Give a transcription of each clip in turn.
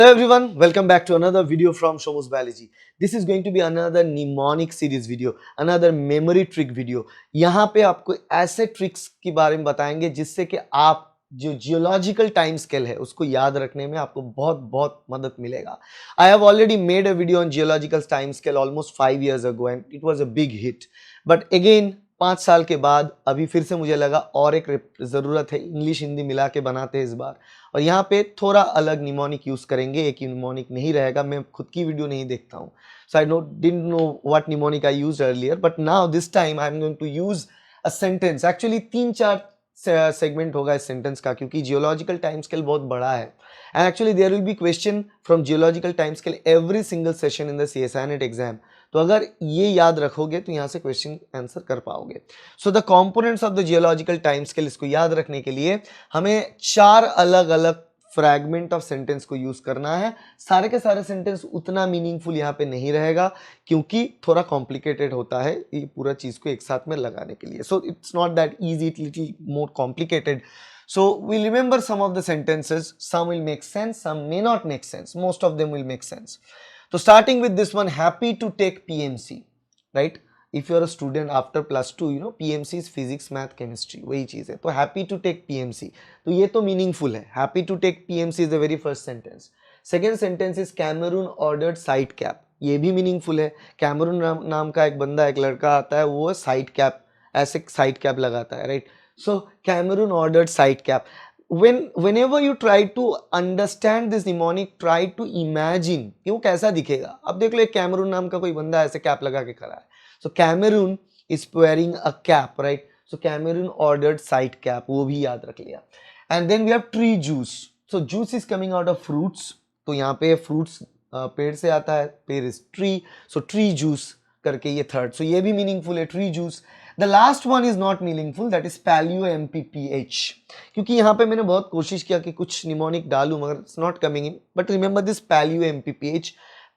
Hello everyone, welcome back to another video from Shomu's Biology. This is going to be another mnemonic series video, another memory trick video. यहाँ पे आपको ऐसे tricks के बारे में बताएंगे जिससे कि आप जो जियोलॉजिकल टाइम स्केल है उसको याद रखने में आपको बहुत बहुत मदद मिलेगा. I have already made a video on geological time scale almost 5 years ago and it was a big hit. But again 5 साल के बाद अभी फिर से मुझे लगा और एक ज़रूरत है, इंग्लिश हिंदी मिला के बनाते हैं इस बार. और यहाँ पे थोड़ा अलग निमोनिक यूज करेंगे, एक ही निमोनिक नहीं रहेगा. मैं खुद की वीडियो नहीं देखता हूँ, so I didn't know what mnemonic I used earlier, but now this time I am going to use a sentence. Actually 3-4 segment होगा इस सेंटेंस का, क्योंकि जियोलॉजिकल टाइम स्केल बहुत बड़ा है. And actually there will be question from geological time scale every single session in the CSI NET exam. तो अगर ये याद रखोगे तो यहाँ से क्वेश्चन आंसर कर पाओगे. So the components of the geological time scale, इसको याद रखने के लिए हमें 4 अलग अलग फ्रैगमेंट ऑफ सेंटेंस को यूज करना है. सारे के सारे सेंटेंस उतना मीनिंगफुल यहाँ पे नहीं रहेगा, क्योंकि थोड़ा कॉम्प्लिकेटेड होता है ये पूरा चीज को एक साथ में लगाने के लिए. So it's not that easy, it little more complicated. So we'll remember some of the sentences, some will make sense, some may not make sense, most of them will make sense. So starting with this one, happy to take PMC, right? If you are a student after +2, you know PMC is physics, math, chemistry, वही चीज है. तो happy to take PMC, तो ये तो meaningful है. Happy to take PMC is the very first sentence. Second sentence is Cameroon ordered side cap, ये भी meaningful है. Cameroon नाम का एक बंदा, एक लड़का आता है, वो side cap, ऐसे side cap लगाता है, right? So Cameroon ordered side cap. Whenever you try to understand this mnemonic, try to imagine कि वो कैसा दिखेगा. अब देख लो, एक कैमरून नाम का कोई बंदा ऐसे कैप लगा के खड़ा है. So Cameroon is wearing a cap, right? So Cameroon ordered side cap, वो भी याद रख लिया. And then we have tree juice. So juice is coming out of fruits. तो यहाँ पे fruits पेड़ से आता है, पेड़ is tree. So tree juice करके ये थर्ड. So ये भी मीनिंगफुल है, tree juice. The last one is not meaningful, that is paleo MPPH. क्योंकि यहाँ पे मैंने बहुत कोशिश किया कि कुछ निमोनिक डालूं, मगर it's not coming in. But remember this paleo MPPH.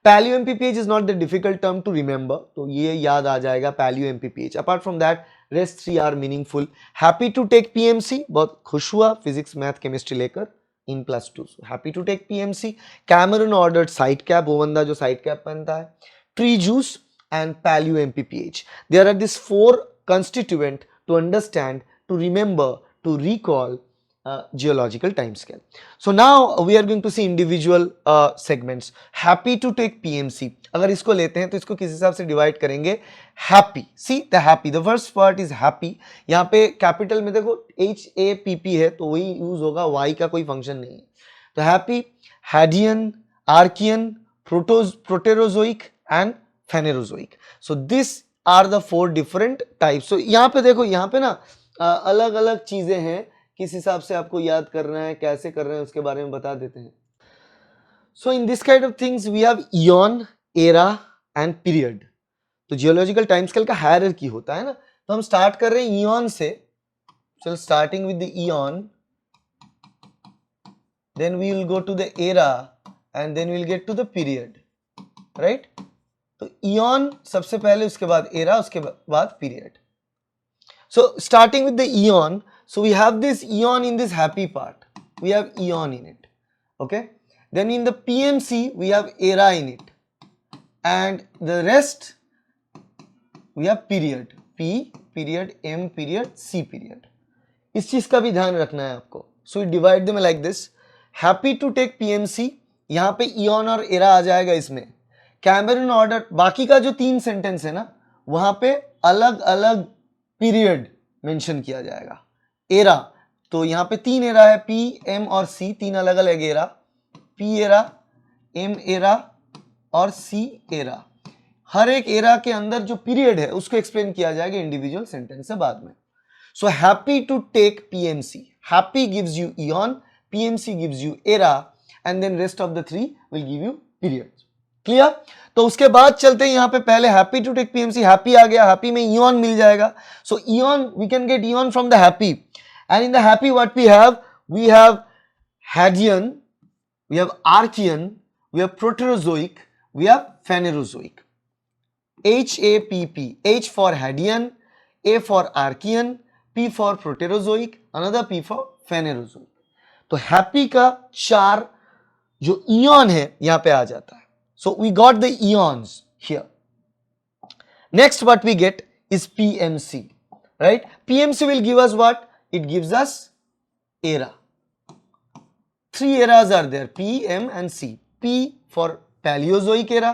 Paleo MPPH is not the difficult term to remember, तो ये याद आ जाएगा paleo MPPH. Apart from that, rest 3 are meaningful. Happy to take PMC, बहुत खुश हुआ physics math chemistry लेकर in +2. So happy to take PMC. Cameroon ordered side cap, वो बंदा जो side cap पहनता है. Tree juice and paleo MPPH. There are these 4 constituent to understand, to remember, to recall geological time scale. So now we are going to see individual segments. Happy to take PMC. अगर इसको लेते हैं तो इसको किस हिसाब से divide करेंगे? Happy. See the happy. The first part is happy. यहाँ पे कैपिटल में देखो HAPP है, तो वही यूज होगा, Y का कोई फंक्शन नहीं है. तो happy, Hadean, Archean, Proterozoic and Phanerozoic. So this are the 4 different types. So यहाँ पे देखो, यहाँ पे ना अलग अलग चीजें हैं, किस हिसाब से आपको याद करना है, कैसे कर रहे हैं, उसके बारे में बता देते हैं. So in this kind of things we have eon, era and period. तो जियोलॉजिकल टाइम स्केल का हायरार्की होता है ना. तो हम स्टार्ट कर रहे हैं इयन से. चलो starting with the eon, then we will go to the era and then we will get to the period, right? तो इयन सबसे पहले, उसके बाद एरा, उसके बाद period. So starting with the eon, so we have this eon in this happy part, we have eon in it, okay. Then in the PMC we have era in it, and the rest we have period. P period, M period, C period. इस चीज का भी ध्यान रखना है आपको. So we divide them like this. Happy to take PMC, यहां पे इयन और एरा आ जाएगा इसमें. कैमरून ऑर्डर, बाकी का जो 3 सेंटेंस है ना, वहां पे अलग अलग पीरियड मेंशन किया जाएगा. एरा, तो यहां पे 3 एरा है, पी, एम और सी, 3 अलग अलग era. P era, M era और सी एरा. हर एक एरा के अंदर जो पीरियड है उसको एक्सप्लेन किया जाएगा इंडिविजुअल सेंटेंस से बाद में. So happy to take PMC. Happy gives you eon, PMC gives you era, and then rest of the 3 will give you period. Clear? तो उसके बाद चलते हैं, यहां पे पहले happy to take PMC, happy आ गया, हैप्पी में इयन मिल जाएगा. So eon, we can get eon from the happy. And in the happy what we have Hadean, we have Archean, we have Proterozoic, we have Phanerozoic. HAPP, H for Hadean, A for Archean, P for Proterozoic, another P for Phanerozoic. तो happy का 4 जो Ian है यहां पे आ जाता है. So we got the eons here. Next what we get is PMC, right? PMC will give us what? It gives us era. Three eras are there, P, M and C. P for Paleozoic era,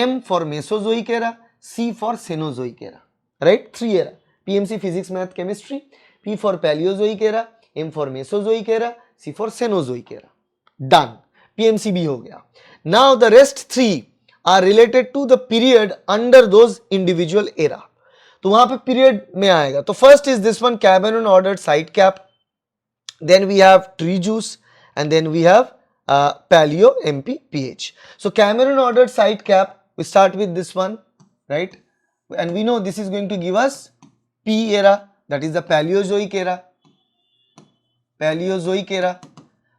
M for Mesozoic era, C for Cenozoic era, right? Three era. PMC physics, math, chemistry. P for Paleozoic era, M for Mesozoic era, C for Cenozoic era. Done. PMC भी हो गया. Now the rest three are related to the period under those individual era. तो वहां पे period में आएगा. तो first is this one, Cameroon ordered side cap. Then we have tree juice, and then we have paleo MPPH. So Cameron ordered side cap, we start with this one, right? And we know this is going to give us P era, that is the Paleozoic era. Paleozoic era.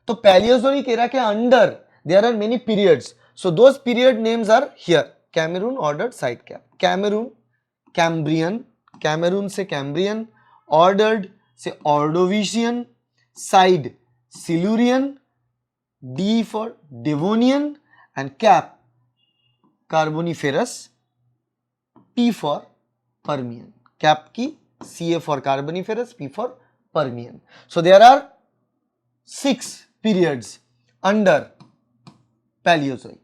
So Paleozoic era के under there are many periods. So those period names are here. Cameron ordered side cap. Cameron, Cambrian, Cameron से Cambrian, ordered से Ordovician, side Silurian, D for Devonian, and cap Carboniferous, P for Permian. Cap की CA for Carboniferous, P for Permian. So there are 6 periods under Paleozoic.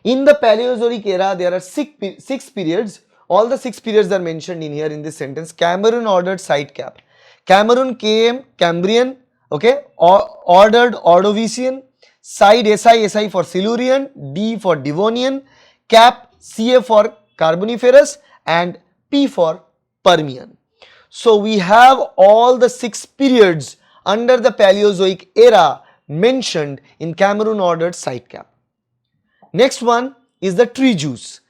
In the Paleozoic era, there are six periods. All the 6 periods are mentioned in here in this sentence. Cameron ordered side cap. Cameron, KM, Cambrian. Okay, ordered Ordovician, side SI for Silurian, D for Devonian, cap CA for Carboniferous, and P for Permian. So we have all the 6 periods under the Paleozoic era mentioned in Cameron ordered side cap. Next one is the tree juice.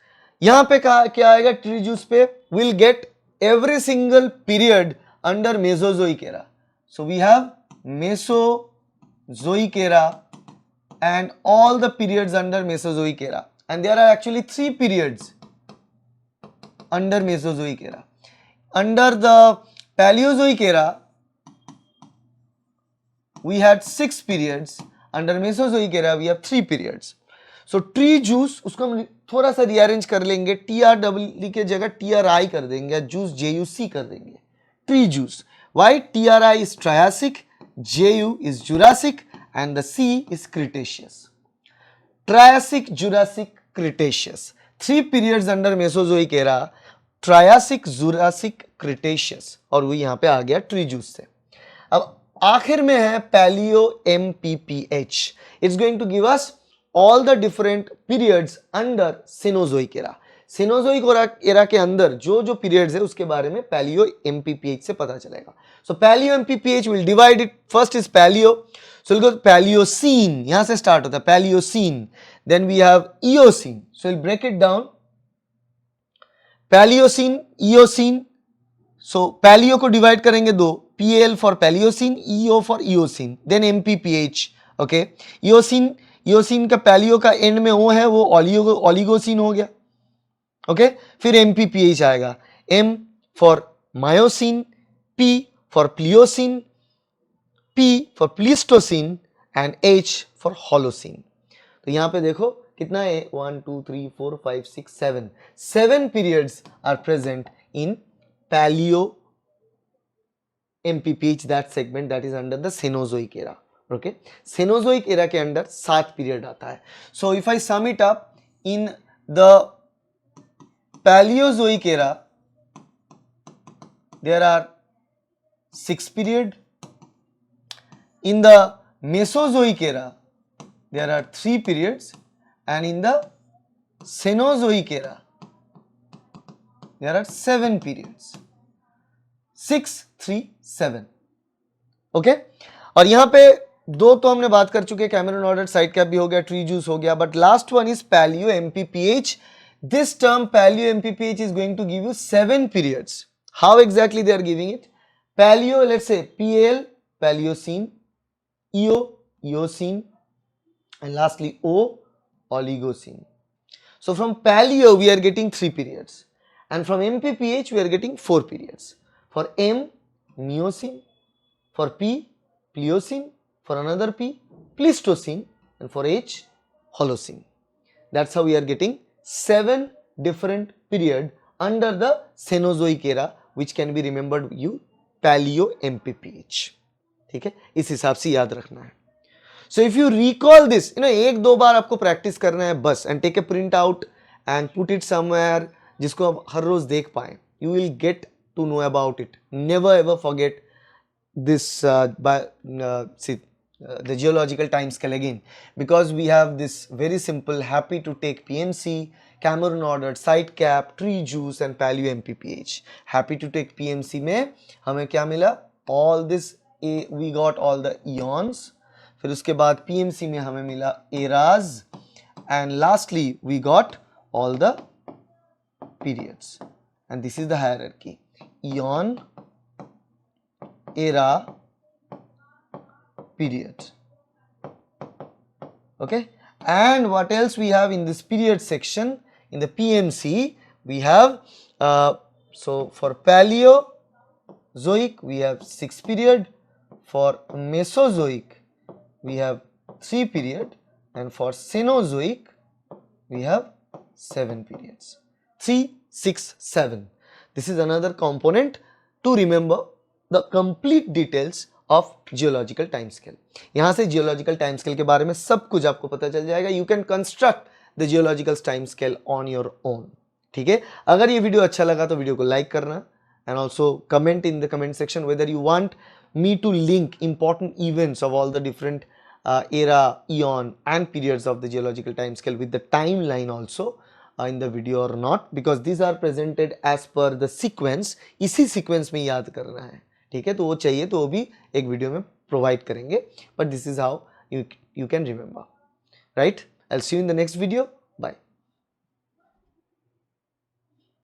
यहाँ पे क्या आएगा tree juice पे? We'll get every single period under Mesozoic era. So we have Mesozoic era and all the periods under Mesozoic era, and there are actually 3 periods under Mesozoic era. Under the Paleozoic era we had 6 periods. Under Mesozoic era we have 3 periods. So tree juice उसको हम थोड़ा सा rearrange कर लेंगे, TRW के जगह TRI कर देंगे, juice JUC कर देंगे. Tree juice. Why? TRI is Triassic, JU is Jurassic, and the C is Cretaceous. Triassic, Jurassic, Cretaceous. 3 periods under Mesozoic era, Triassic, Jurassic, Cretaceous. और वो यहाँ पे आ गया tree juice से. अब आखिर में है Paleo MPPH. It's going to give us all the different periods under Cenozoic era. Cenozoic era के अंदर जो जो periods है उसके बारे में Paleo MPPH से पता चलेगा. So Paleo MPPH will divide it. First is Paleo. So we'll go to Paleocene. यहाँ से start होता है Paleocene. Then we have Eocene. So we'll break it down. Paleocene, Eocene. So Paleo को divide करेंगे दो. PAL for Paleocene, EO for Eocene. Then MPPH. Okay. Eocene का Paleo का end में O है वो Oligocene हो गया. ओके फिर MPPH आएगा. M for Miocene, P for Pliocene, P for Pleistocene and H for Holocene. तो यहाँ पे देखो कितना है 1 2 3 4 5 6 7 7 periods are present in Paleo MPPH, that segment that is under the Cenozoic era. Okay, Cenozoic era के अंदर 7 period आता है. So if I sum it up, in the Paleozoic era there are 6 period. In the Mesozoic era there are 3 periods, and in the Cenozoic era there are 7 periods. 6 3 7. Okay और यहाँ पे दो तो हमने बात कर चुके, कैमरन ऑर्डर्ड साइड कैप भी हो गया, ट्री जूस हो गया, but last one is paleo MPPH. This term Paleo MPPH is going to give you 7 periods. How exactly they are giving it? Paleo, let's say PL, Paleocene, EO, Eocene, and lastly O, Oligocene. So from Paleo we are getting 3 periods, and from MPPH we are getting 4 periods. For M, Miocene, for P, Pliocene, for another P, Pleistocene, and for H, Holocene. That's how we are getting 7 different period under the Cenozoic era which can be remembered you Paleo MPPH. ठीक है, इस हिसाब से याद रखना है. So if you recall this, एक दो बार आपको प्रैक्टिस करना है बस, and take a print out and put it somewhere जिसको आप हर रोज देख पाएं. You will get to know about it. Never ever forget this the geological time scale again, because we have this very simple happy to take PMC, Cameron ordered, side cap, tree juice and Paleo MPPH. Happy to take PMC में हमें क्या मिला? All this we got all the eons. फिर उसके बाद PMC में हमें मिला eras, and lastly we got all the periods, and this is the hierarchy: eon, era, period. Okay, and what else we have in this period section? In the PMC we have so for Paleozoic we have 6 period, for Mesozoic we have 3 period, and for Cenozoic we have 7 periods. 3, 6, 7. This is another component to remember the complete details of geological time scale. यहाँ से geological time scale के बारे में सब कुछ आपको पता चल जाएगा. You can construct the geological time scale on your own. ठीक है, अगर ये वीडियो अच्छा लगा तो वीडियो को लाइक करना, and also comment in the comment section whether you want me to link important events of all the different era, eon and periods of the geological time scale with the timeline also in the video or not, because these are presented as per the sequence. इसी sequence में याद करना है. ठीक है, तो वो चाहिए तो वो भी एक वीडियो में प्रोवाइड करेंगे, but this is how you can remember. Right? I'll see you in the next video. Bye.